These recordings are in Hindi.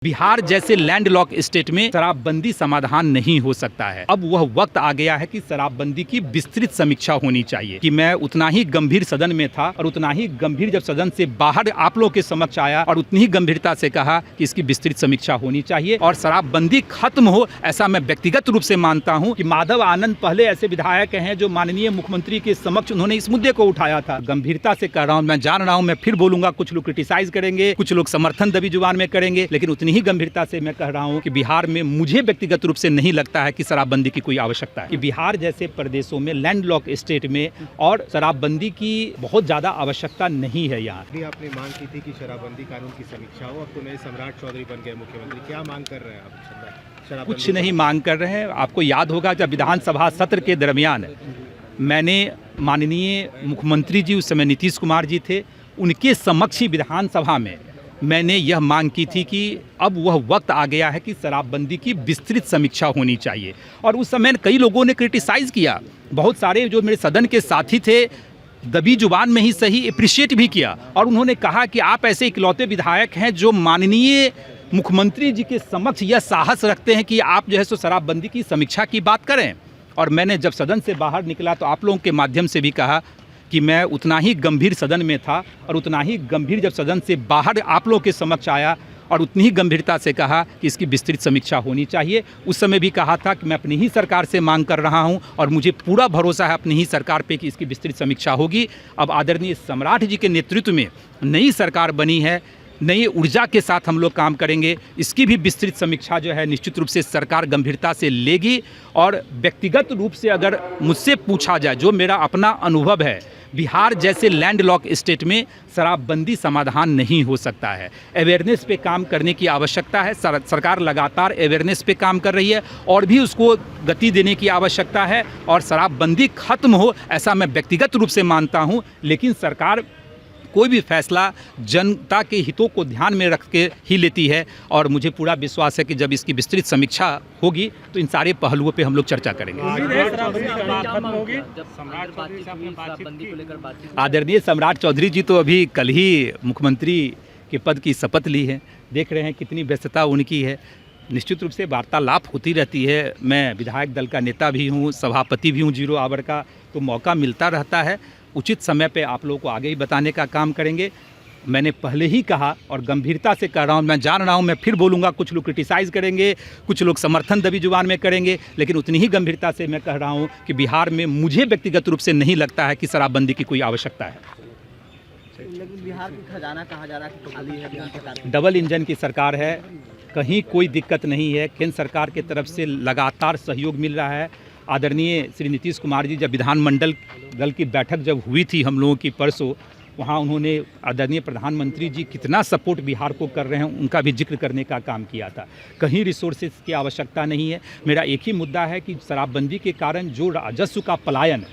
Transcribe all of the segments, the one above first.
बिहार जैसे लैंडलॉक स्टेट में शराबबंदी समाधान नहीं हो सकता है। अब वह वक्त आ गया है कि शराबबंदी की विस्तृत समीक्षा होनी चाहिए। कि मैं उतना ही गंभीर सदन में था और उतना ही गंभीर जब सदन से बाहर आप लोगों के समक्ष आया और उतनी ही गंभीरता से कहा कि इसकी विस्तृत समीक्षा होनी चाहिए और शराबबंदी खत्म हो, ऐसा मैं व्यक्तिगत रूप से मानता हूं। कि माधव आनंद पहले ऐसे विधायक हैं जो माननीय मुख्यमंत्री के समक्ष उन्होंने इस मुद्दे को उठाया था। गंभीरता से कह रहा हूँ, मैं जान रहा हूँ, मैं फिर बोलूंगा, कुछ लोग क्रिटिसाइज करेंगे, कुछ लोग समर्थन दबी जुबान में करेंगे, लेकिन उतनी ही गंभीरता से मैं कह रहा हूं कि बिहार में मुझे व्यक्तिगत रूप से नहीं लगता है कि शराबबंदी की कोई आवश्यकता है। कि बिहार जैसे प्रदेशों में लैंडलॉक स्टेट में और शराबबंदी की बहुत ज्यादा आवश्यकता नहीं है। यहाँ भी आपने मांग की थी कि शराबबंदी कानून की समीक्षा हो, अब तो नए सम्राट चौधरी बन गए मुख्यमंत्री, क्या मांग कर रहे हैं आप? कुछ नहीं मांग कर रहे हैं। आपको याद होगा जब विधानसभा सत्र के दरमियान मैंने माननीय मुख्यमंत्री जी, उस समय नीतीश कुमार जी थे, उनके समक्ष ही विधानसभा में मैंने यह मांग की थी कि अब वह वक्त आ गया है कि शराबबंदी की विस्तृत समीक्षा होनी चाहिए। और उस समय कई लोगों ने क्रिटिसाइज़ किया, बहुत सारे जो मेरे सदन के साथी थे दबी जुबान में ही सही अप्रिशिएट भी किया और उन्होंने कहा कि आप ऐसे इकलौते विधायक हैं जो माननीय मुख्यमंत्री जी के समक्ष यह साहस रखते हैं कि आप जो है सो शराबबंदी की समीक्षा की बात करें। और मैंने जब सदन से बाहर निकला तो आप लोगों के माध्यम से भी कहा कि मैं उतना ही गंभीर सदन में था और उतना ही गंभीर जब सदन से बाहर आप लोगों के समक्ष आया और उतनी ही गंभीरता से कहा कि इसकी विस्तृत समीक्षा होनी चाहिए। उस समय भी कहा था कि मैं अपनी ही सरकार से मांग कर रहा हूं और मुझे पूरा भरोसा है अपनी ही सरकार पे कि इसकी विस्तृत समीक्षा होगी। अब आदरणीय सम्राट जी के नेतृत्व में नई सरकार बनी है, नई ऊर्जा के साथ हम लोग काम करेंगे। इसकी भी विस्तृत समीक्षा जो है निश्चित रूप से सरकार गंभीरता से लेगी। और व्यक्तिगत रूप से अगर मुझसे पूछा जाए, जो मेरा अपना अनुभव है, बिहार जैसे लैंडलॉक स्टेट में शराबबंदी समाधान नहीं हो सकता है। अवेयरनेस पे काम करने की आवश्यकता है। सरकार लगातार अवेयरनेस पे काम कर रही है और भी उसको गति देने की आवश्यकता है और शराबबंदी खत्म हो, ऐसा मैं व्यक्तिगत रूप से मानता हूँ। लेकिन सरकार कोई भी फैसला जनता के हितों को ध्यान में रख के ही लेती है और मुझे पूरा विश्वास है कि जब इसकी विस्तृत समीक्षा होगी तो इन सारे पहलुओं पे हम लोग चर्चा करेंगे। आदरणीय सम्राट चौधरी जी तो अभी कल ही मुख्यमंत्री के पद की शपथ ली है, देख रहे हैं कितनी व्यस्तता उनकी है। निश्चित रूप से वार्तालाप होती रहती है। मैं विधायक दल का नेता भी हूँ, सभापति भी हूँ 0 आवर का, तो मौका मिलता रहता है। उचित समय पे आप लोगों को आगे ही बताने का काम करेंगे। मैंने पहले ही कहा और गंभीरता से कह रहा हूँ, मैं जान रहा हूँ, मैं फिर बोलूँगा, कुछ लोग क्रिटिसाइज करेंगे, कुछ लोग समर्थन दबी जुबान में करेंगे, लेकिन उतनी ही गंभीरता से मैं कह रहा हूँ कि बिहार में मुझे व्यक्तिगत रूप से नहीं लगता है कि शराबबंदी की कोई आवश्यकता है। लेकिन बिहार की खजाना कहा जा रहा है कि खाली है। डबल इंजन की सरकार है, कहीं कोई दिक्कत नहीं है। केंद्र सरकार की तरफ से लगातार सहयोग मिल रहा है। आदरणीय श्री नीतीश कुमार जी जब विधानमंडल दल की बैठक जब हुई थी हम लोगों की परसों, वहाँ उन्होंने आदरणीय प्रधानमंत्री जी कितना सपोर्ट बिहार को कर रहे हैं उनका भी जिक्र करने का काम किया था। कहीं रिसोर्सेज की आवश्यकता नहीं है। मेरा एक ही मुद्दा है कि शराबबंदी के कारण जो राजस्व का पलायन,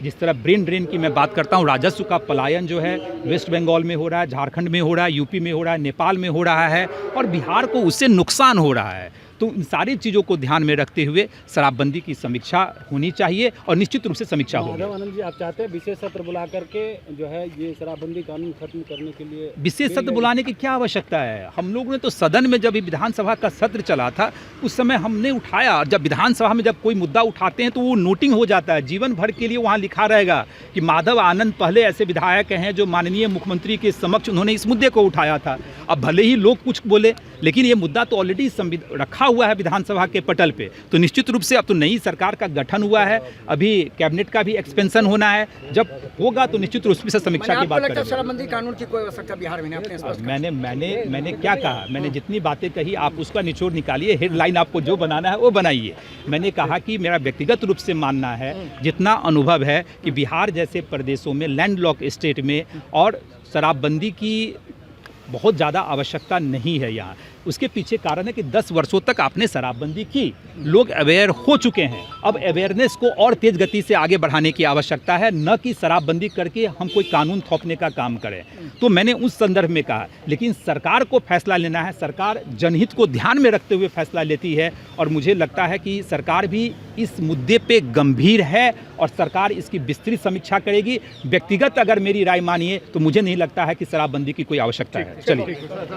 जिस तरह ब्रेन ड्रेन की मैं बात करता हूँ, राजस्व का पलायन जो है वेस्ट बंगाल में हो रहा है, झारखंड में हो रहा है, यूपी में हो रहा है, नेपाल में हो रहा है और बिहार को उससे नुकसान हो रहा है। तो इन सारी चीज़ों को ध्यान में रखते हुए शराबबंदी की समीक्षा होनी चाहिए और निश्चित रूप से समीक्षा होगी। माधव आनंद जी, आप चाहते हैं विशेष सत्र बुला करके जो है ये शराबबंदी कानून खत्म करने के लिए? विशेष सत्र बुलाने की क्या आवश्यकता है? हम लोगों ने तो सदन में जब विधानसभा का सत्र चला था उस समय हमने उठाया। जब विधानसभा में जब कोई मुद्दा उठाते हैं तो वो नोटिंग हो जाता है, जीवन भर के लिए वहाँ लिखा रहेगा कि माधव आनंद पहले ऐसे विधायक हैं जो माननीय मुख्यमंत्री के समक्ष उन्होंने इस मुद्दे को उठाया था। अब भले ही लोग कुछ बोले, लेकिन ये मुद्दा तो ऑलरेडी रखा हुआ है विधानसभा के पटल पे। तो निश्चित रूप से अब तो नई सरकार का गठन हुआ है, अभी कैबिनेट का भी एक्सपेंशन होना है। जब होगा तो निश्चित रूप से समीक्षा की बात करेंगे। शराबबंदी कानून की कोई आवश्यकता बिहार में नहीं? मैंने क्या कहा? मैंने जितनी बातें कही आप उसका निचोड़ निकालिए, हेडलाइन आपको जो बनाना है वो बनाइए। मैंने कहा कि मेरा व्यक्तिगत रूप से मानना है, जितना अनुभव है, कि बिहार जैसे प्रदेशों में लैंडलॉक स्टेट में और शराबबंदी की बहुत ज़्यादा आवश्यकता नहीं है। यहाँ उसके पीछे कारण है कि 10 वर्षों तक आपने शराबबंदी की, लोग अवेयर हो चुके हैं। अब अवेयरनेस को और तेज़ गति से आगे बढ़ाने की आवश्यकता है, न कि शराबबंदी करके हम कोई कानून थोपने का काम करें। तो मैंने उस संदर्भ में कहा, लेकिन सरकार को फैसला लेना है, सरकार जनहित को ध्यान में रखते हुए फैसला लेती है और मुझे लगता है कि सरकार भी इस मुद्दे पे गंभीर है और सरकार इसकी विस्तृत समीक्षा करेगी। व्यक्तिगत अगर मेरी राय मानिए तो मुझे नहीं लगता है कि शराबबंदी की कोई आवश्यकता है। चलिए।